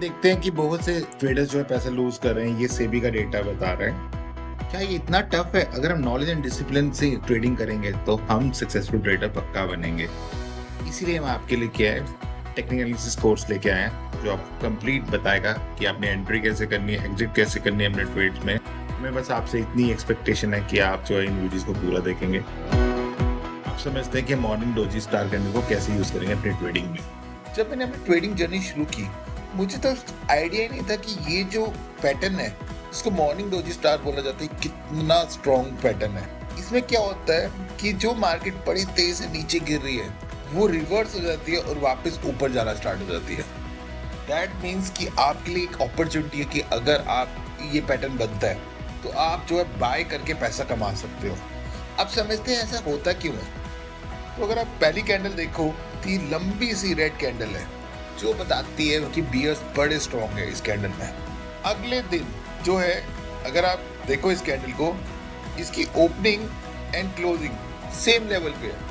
देखते हैं कि बहुत से ट्रेडर्स जो है पैसा लूज कर रहे हैं, ये सेबी का डेटा बता रहा है। क्या ये इतना टफ है? अगर हम नॉलेज एंड डिसिप्लिन से ट्रेडिंग करेंगे तो हम सक्सेसफुल ट्रेडर पक्का बनेंगे। इसीलिए हम आपके लिए क्या है, टेक्निकल एनालिसिस कोर्स लेके आए हैं जो आपको कंप्लीट बताएगा कि आपने एंट्री कैसे करनी है, एग्जिट कैसे करनी है अपने ट्रेड्स में। हमें बस आपसे इतनी एक्सपेक्टेशन है कि आप जो है इन वीडियोस को पूरा देखेंगे। आप समझते हैं कि मॉर्निंग डोजी स्टार कैंडल को कैसे यूज करेंगे अपनी ट्रेडिंग में। जब मैंने अपनी ट्रेडिंग जर्नी शुरू की, मुझे तो आइडिया ही नहीं था कि ये जो पैटर्न है इसको मॉर्निंग डोजी स्टार बोला जाता है, कितना स्ट्रॉन्ग पैटर्न है। इसमें क्या होता है कि जो मार्केट बड़ी तेज से नीचे गिर रही है वो रिवर्स हो जाती है और वापस ऊपर जाना स्टार्ट हो जाती है। दैट मीन्स कि आपके लिए एक अपॉर्चुनिटी है कि अगर आप ये पैटर्न बनता है तो आप जो है बाय करके पैसा कमा सकते हो। आप समझते हैं ऐसा होता क्यों है? तो अगर आप पहली कैंडल देखो तो ये लंबी सी रेड कैंडल है जो बताती है कि बियर्स बड़े स्ट्रॉन्ग है इस कैंडल में। अगले दिन जो है, अगर आप देखो इस कैंडल को, इसकी opening and closing same level पे है।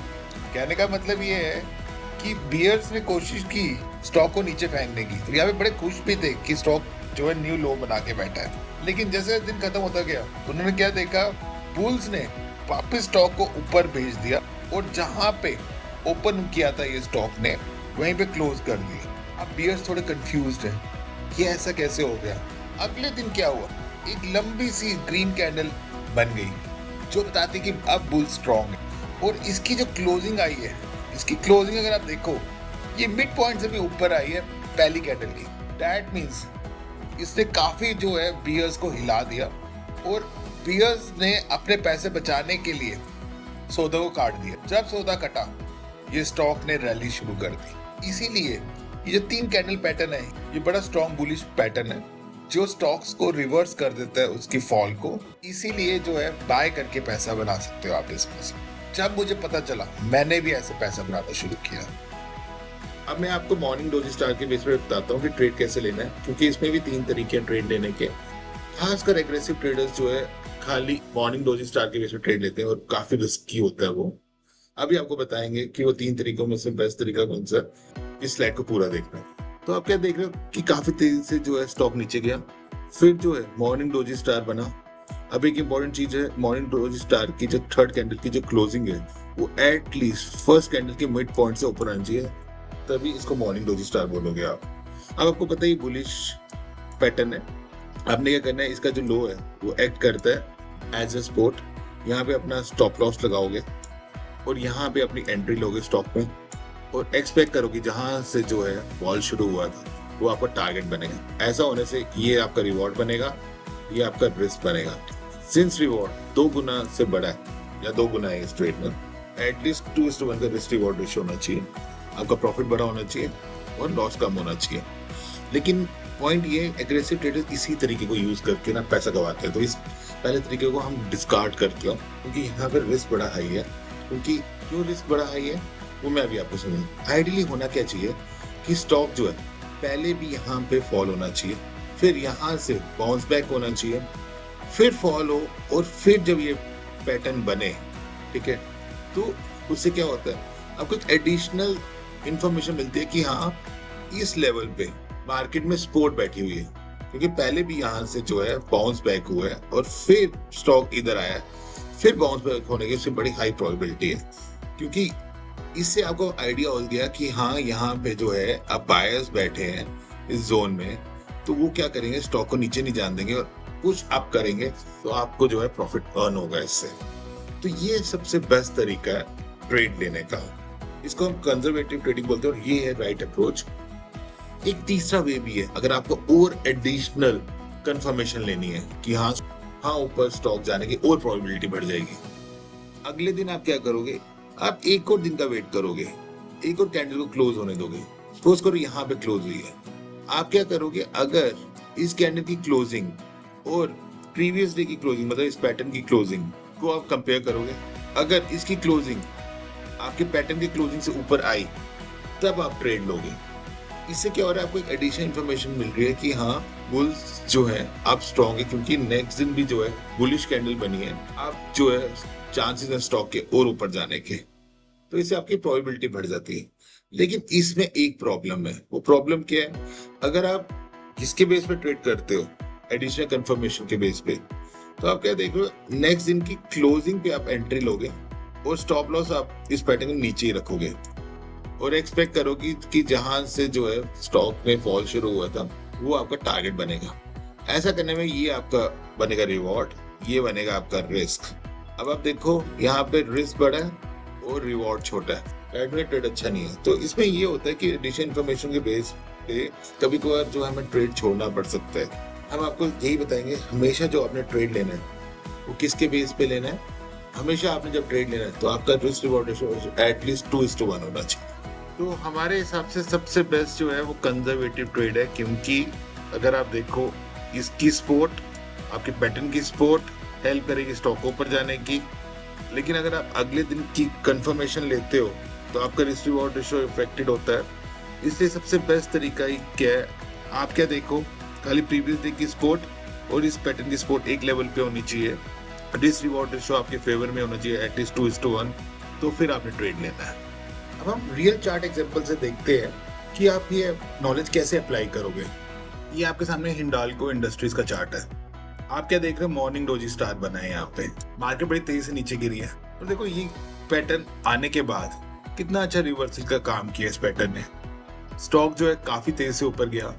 कहने का मतलब ये है कि बियर्स ने कोशिश की स्टॉक को नीचे फेंकने की, तो यहाँ पे बड़े खुश भी थे कि स्टॉक जो है न्यू लो बना के बैठा है। लेकिन जैसे दिन खत्म होता गया उन्होंने क्या देखा, बुल्स ने वापस स्टॉक को ऊपर भेज दिया और जहां पे ओपन किया था ये स्टॉक ने वहीं पे क्लोज कर दिया। अब बियर्स थोड़े कंफ्यूज्ड हैं कि ऐसा कैसे हो गया। अगले दिन क्या हुआ, एक लंबी सी ग्रीन कैंडल बन गई जो बताती कि अब बुल स्ट्रॉन्ग है। और इसकी जो क्लोजिंग आई है, इसकी क्लोजिंग अगर आप देखो ये मिड पॉइंट से भी ऊपर आई है पहली कैंडल की। दैट मीन्स इसने काफी जो है बियर्स को हिला दिया और बियर्स ने अपने पैसे बचाने के लिए सौदा को काट दिया। जब सौदा कटा ये स्टॉक ने रैली शुरू कर दी। इसीलिए ये जो 3 कैंडल पैटर्न है ये बड़ा स्ट्रॉन्ग बुलिश पैटर्न है जो स्टॉक्स को रिवर्स कर देता है उसकी फॉल को। इसीलिए जो है बाय करके पैसा बना सकते हो आप इसमें से। जब मुझे पता चला मैंने भी ऐसे पैसा बनाना शुरू किया। अब मैं आपको मॉर्निंग डोजी स्टार के बेस पे बताता हूँ कि ट्रेड कैसे लेना है, क्योंकि इसमें भी 3 तरीके हैं ट्रेड लेने के। खासकर एग्रेसिव ट्रेडर्स जो है खाली मॉर्निंग डोजी स्टार के बेस पे ट्रेड लेते हैं और काफी रिस्की होता है वो। अभी आपको बताएंगे कि वो 3 तरीकों में से बेस्ट तरीका कौन सा। इस स्लाइड को पूरा देखना है। तो आप क्या देख रहे हो कि काफी तेजी से जो है स्टॉक नीचे गया, फिर जो है मॉर्निंग डोजी स्टार बना। अब एक इंपॉर्टेंट चीज है, मॉर्निंग डोजी स्टार की जो थर्ड कैंडल की जो क्लोजिंग है वो एटलीस्ट फर्स्ट कैंडल के मिड पॉइंट से ऊपर आनी चाहिए, तभी इसको मॉर्निंग डोजी स्टार बोलोगे आप। अब आपको पता है बुलिश पैटर्न है। आपने क्या करना है, इसका जो लो है वो एक्ट करता है एज ए सपोर्ट। यहाँ पे अपना स्टॉप लॉस लगाओगे और यहाँ पे अपनी एंट्री लोगे स्टॉक में और एक्सपेक्ट करोगे जहां से जो है फॉल शुरू हुआ था वो आपका टारगेट बनेगा। ऐसा होने से ये आपका रिवॉर्ड बनेगा, ये आपका रिस्क बनेगा। सिंस रिवॉर्ड 2 गुना से बड़ा है या 2 गुना है इस ट्रेड में, एटलीस्ट 2:1 का रिस्क रिवॉर्ड रेशियो होना चाहिए। आपका प्रॉफिट बड़ा होना चाहिए और लॉस कम होना चाहिए। लेकिन पॉइंट ये, एग्रेसिव ट्रेडर्स इसी तरीके को यूज करके ना पैसा गवाते हैं। तो इस पहले तरीके को हम डिस्कार्ड करते हैं क्योंकि यहाँ पर रिस्क बड़ा हाई है। क्योंकि क्यों रिस्क बड़ा हाई है वो मैं अभी आपको समझूँ। आइडियली होना क्या चाहिए कि स्टॉक जो है पहले भी यहाँ पे फॉल होना चाहिए, फिर यहाँ से बाउंस बैक होना चाहिए, फिर फॉल हो और फिर जब ये पैटर्न बने, ठीक है, तो उससे क्या होता है आपको एक एडिशनल इंफॉर्मेशन मिलती है कि हाँ इस लेवल पे मार्केट में सपोर्ट बैठी हुई है। क्योंकि पहले भी यहाँ से जो है बाउंस बैक हुआ है और फिर स्टॉक इधर आया है, फिर बाउंस बैक होने की उससे बड़ी हाई प्रोबेबिलिटी है। क्योंकि इससे आपको आइडिया हो गया कि हाँ यहाँ पे जो है अब बायर्स बैठे हैं इस जोन में, तो वो क्या करेंगे, स्टॉक को नीचे नहीं जाने देंगे और कुछ अप करेंगे, तो आपको जो है प्रॉफिट अर्न होगा इससे। तो ये सबसे बेस्ट तरीका है ट्रेड लेने का। इसको हम कंजर्वेटिव ट्रेडिंग बोलते हैं और ये है राइट अप्रोच। एक तीसरा वे भी है, अगर आपको और एडिशनल कंफर्मेशन लेनी है कि हाँ ऊपर स्टॉक जाने की और प्रोबेबिलिटी बढ़ जाएगी, अगले दिन आप क्या करोगे, आप एक और दिन का वेट करोगे, एक और कैंडल को क्लोज होने दोगे। सपोज करो यहाँ पे क्लोज हुई है, आप क्या करोगे, अगर इस कैंडल की क्लोजिंग और प्रीवियस डे की क्लोजिंग मतलब इस पैटर्न की क्लोजिंग को आप कंपेयर करोगे। अगर इसकी क्लोजिंग आपके पैटर्न की क्लोजिंग से ऊपर आई तब आप ट्रेड लोगे। इससे क्या हो रहा है, आपको एक एडिशनल इंफॉर्मेशन मिल रही है कि हाँ बुल्स जो है आप स्ट्रॉन्ग है, क्योंकि नेक्स्ट दिन भी जो है बुलिश कैंडल बनी है, आप जो है चांसेस है स्टॉक के और ऊपर जाने के, तो इससे आपकी प्रोबेबिलिटी बढ़ जाती है। लेकिन इसमें एक प्रॉब्लम है, वो प्रॉब्लम क्या है, अगर आप जिसके बेस पे ट्रेड करते हो, एडिशनल कंफर्मेशन के बेस पे, तो आप क्या देख रहे हो, नेक्स्ट दिन की क्लोजिंग पे आप एंट्री लोगे और स्टॉप लॉस आप इस पैटर्न के नीचे ही रखोगे और एक्सपेक्ट करोगे कि जहां से जो है स्टॉक में फॉल शुरू हुआ था वो आपका टारगेट बनेगा। ऐसा करने में ये आपका बनेगा रिवॉर्ड, ये बनेगा आपका रिस्क। अब आप देखो यहाँ पे रिस्क बड़ा है और रिवॉर्ड छोटा है, ट्रेड अच्छा नहीं है। तो इसमें ये होता है कि एडिशनल इन्फॉर्मेशन के बेस पे कभी कभार जो हमें ट्रेड छोड़ना पड़ सकता है। हम आपको यही बताएंगे, हमेशा जो आपने ट्रेड लेना है वो किसके बेस पे लेना है। हमेशा आपने जब ट्रेड लेना है तो आपका रिस्क रिवॉर्ड रेशियो एटलीस्ट 2:1 होना चाहिए। तो हमारे हिसाब से सबसे बेस्ट जो है वो कंजर्वेटिव ट्रेड है, क्योंकि अगर आप देखो इसकी सपोर्ट, आपके पैटर्न की सपोर्ट हेल्प करेगी स्टॉक ऊपर जाने की। लेकिन अगर आप अगले दिन की कंफर्मेशन लेते हो तो आपका रिस्क रिवॉर्ड रेशियो इफेक्टेड होता है। इसलिए सबसे बेस्ट तरीका ही क्या है, आप क्या देखो, खाली प्रीवियस डे की सपोर्ट और इस पैटर्न की सपोर्ट एक लेवल पे होनी चाहिए, रिस्क रिवॉर्ड रेशियो आपके फेवर में होना चाहिए एटलीस्ट 2:1, तो फिर आपने ट्रेड लेना है। अब हम रियल चार्ट एग्जांपल से देखते हैं कि आप ये नॉलेज कैसे अप्लाई करोगे। ये आपके सामने हिंडाल्को इंडस्ट्रीज का चार्ट है। आप क्या देख रहे हो, मॉर्निंग डोजी स्टार बना है। यहाँ पे मार्केट बड़ी तेजी से नीचे गिरी है और देखो ये पैटर्न आने के बाद कितना अच्छा रिवर्सल का काम किया इस पैटर्न ने। स्टॉक जो है काफी तेजी से ऊपर गया।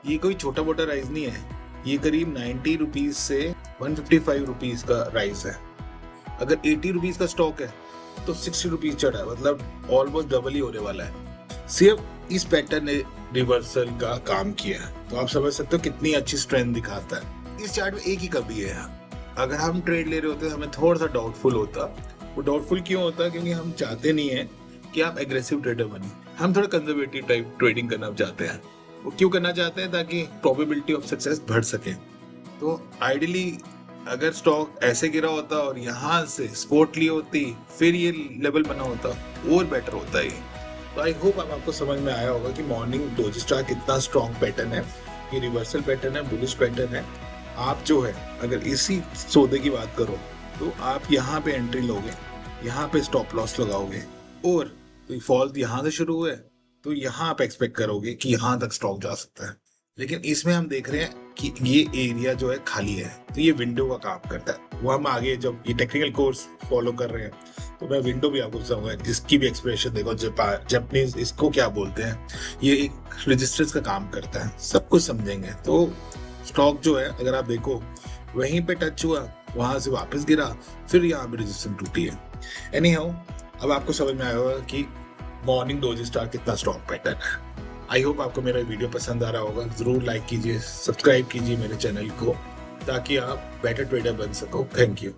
ये कोई छोटा मोटा राइज नहीं है, ये करीब 90 रुपीज से 155 रुपीज का राइज है। अगर 80 रुपीज का स्टॉक है तो 60 रुपीज चढ़ा है, मतलब ऑलमोस्ट डबल ही होने वाला है। सिर्फ इस पैटर्न ने रिवर्सल का काम किया है, तो आप समझ सकते हो कितनी अच्छी स्ट्रेंथ दिखाता है। इस चार्ट में एक ही कमी है, अगर हम ट्रेड ले रहे होते हमें थोड़ा सा डाउटफुल होता। वो डाउटफुल क्यों होता, क्योंकि हम चाहते नहीं है कि आप एग्रेसिव ट्रेडर बने, हम थोड़ा कंजर्वेटिव टाइप ट्रेडिंग करना चाहते हैं। वो क्यों करना चाहते हैं, ताकि प्रोबेबिलिटी ऑफ सक्सेस बढ़ सके। तो आइडियली अगर स्टॉक ऐसे गिरा होता और यहाँ से सपोर्ट ली होती, फिर ये लेवल बना होता, और बेटर होता है। तो आई होप अब आपको समझ में आया होगा कि मॉर्निंग डोजी स्टार कितना स्ट्रॉन्ग पैटर्न है। ये रिवर्सल पैटर्न है, बुलिश पैटर्न है। आप जो है अगर इसी सौदे की बात करो तो आप यहाँ पे एंट्री लोगे, यहाँ पे स्टॉप लॉस लगाओगे, और तो फॉल यहाँ से शुरू हुआ है तो यहाँ आप एक्सपेक्ट करोगे कि यहाँ तक स्टॉक जा सकता है। लेकिन इसमें हम देख रहे हैं कि ये एरिया जो है खाली है, तो ये विंडो का काम करता है। वो हम आगे जब ये टेक्निकल कोर्स फॉलो कर रहे हैं तो मैं विंडो भी आपको बताऊंगा, इसकी भी एक्सप्रेशन देखो। जापानीज इसको क्या बोलते हैं, ये एक रजिस्टर्स का काम करता है, सब कुछ समझेंगे। तो स्टॉक जो है अगर आप देखो वहीं पे टच हुआ, वहां से वापस गिरा, फिर यहाँ पे रेजिस्टेंस टूटी है। एनी हाउ, अब आपको समझ में आया होगा कि मॉर्निंग डोजी स्टार कितना स्ट्रॉन्ग पैटर्न है। आई होप आपको मेरा वीडियो पसंद आ रहा होगा। जरूर लाइक कीजिए, सब्सक्राइब कीजिए मेरे चैनल को, ताकि आप बेटर ट्रेडर बन सको। Thank you.